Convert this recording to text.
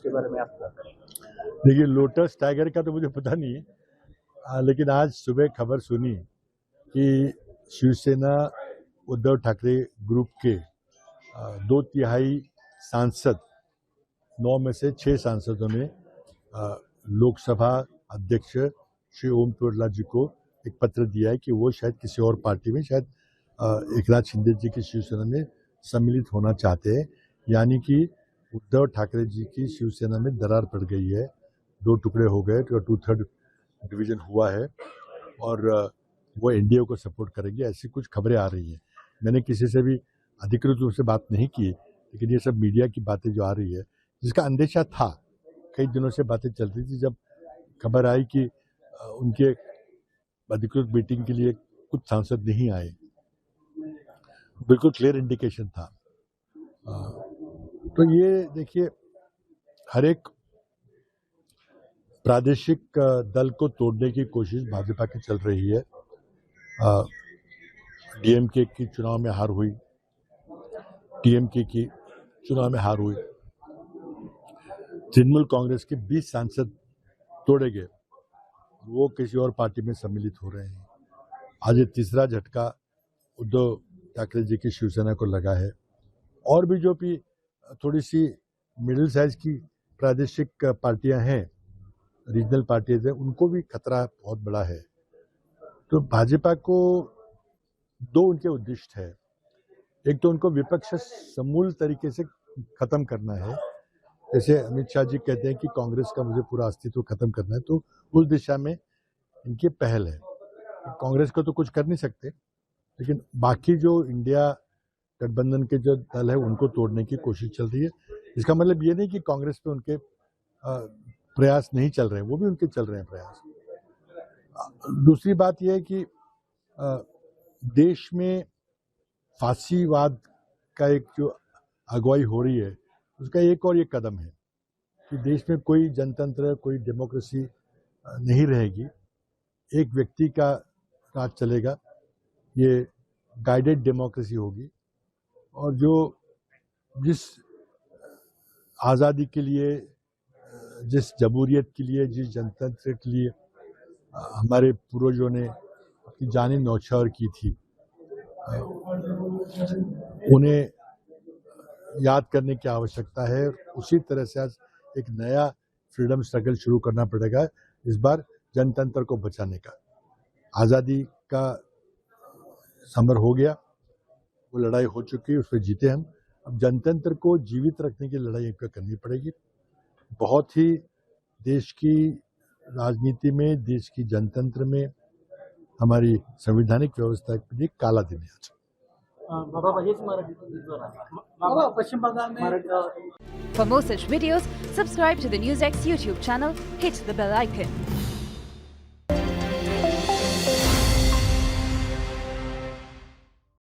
उसके बारे में आप क्या करेंगे? देखिए, लोटस टाइगर का तो मुझे पता नहीं है, लेकिन आज सुबह खबर सुनी कि शिवसेना उद्धव ठाकरे ग्रुप के 2/3 सांसद 9 में से 6 सांसदों ने लोकसभा अध्यक्ष श्री ओम बिरला जी को एक पत्र दिया है कि वो शायद किसी और पार्टी में, शायद एकनाथ शिंदे जी की शिवसेना में सम्मिलित होना चाहते हैं। यानी कि उद्धव ठाकरे जी की शिवसेना में दरार पड़ गई है, 2 टुकड़े हो गए, 2/3 डिवीजन हुआ है और वो एनडीए को सपोर्ट करेंगे, ऐसी कुछ खबरें आ रही हैं। मैंने किसी से भी अधिकृत रूप से बात नहीं की, लेकिन ये सब मीडिया की बातें जो आ रही है, जिसका अंदेशा था, कई दिनों से बातें चल रही थी। जब खबर आई कि उनके अधिकृत मीटिंग के लिए कुछ सांसद नहीं आए, बिल्कुल क्लियर इंडिकेशन था। तो ये देखिए, हर एक प्रादेशिक दल को तोड़ने की कोशिश भाजपा की चल रही है। डीएमके की चुनाव में हार हुई, टीएमके की चुनाव में हार हुई, तृणमूल कांग्रेस के 20 सांसद तोड़े गए, वो किसी और पार्टी में सम्मिलित हो रहे हैं। आज ये तीसरा झटका उद्धव ठाकरे जी की शिवसेना को लगा है। और भी जो भी थोड़ी सी मिडिल साइज की प्रादेशिक पार्टियां हैं, रीजनल पार्टीज हैं, उनको भी खतरा बहुत बड़ा है। तो भाजपा को 2 उनके उद्दिष्ट है। एक तो उनको विपक्ष समूल तरीके से खत्म करना है, जैसे अमित शाह जी कहते हैं कि कांग्रेस का मुझे पूरा अस्तित्व खत्म करना है, तो उस दिशा में इनकी पहल है। कांग्रेस को तो कुछ कर नहीं सकते, लेकिन बाकी जो इंडिया गठबंधन के जो दल है उनको तोड़ने की कोशिश चल रही है। इसका मतलब ये नहीं कि कांग्रेस पे उनके प्रयास नहीं चल रहे हैं, वो भी उनके चल रहे हैं प्रयास। दूसरी बात यह है कि देश में फांसीवाद का एक जो अगुवाई हो रही है, उसका एक और ये कदम है कि देश में कोई जनतंत्र, कोई डेमोक्रेसी नहीं रहेगी, एक व्यक्ति का राज चलेगा, ये गाइडेड डेमोक्रेसी होगी। और जो जिस आज़ादी के लिए, जिस जमहूरियत के लिए, जिस जनतंत्र के लिए हमारे पूर्वजों ने अपनी जानें न्यौछावर की थी, उन्हें याद करने की आवश्यकता है। उसी तरह से आज एक नया फ्रीडम स्ट्रगल शुरू करना पड़ेगा, इस बार जनतंत्र को बचाने का। आज़ादी का समर हो गया, वो लड़ाई हो चुकी है, उस पर जीते हम। अब जनतंत्र को जीवित रखने की लड़ाई करनी पड़ेगी। बहुत ही देश की राजनीति में, देश की जनतंत्र में, हमारी संवैधानिक व्यवस्था के लिए काला दिन है आज। For more such videos, subscribe to the NewsX YouTube channel, hit the bell icon.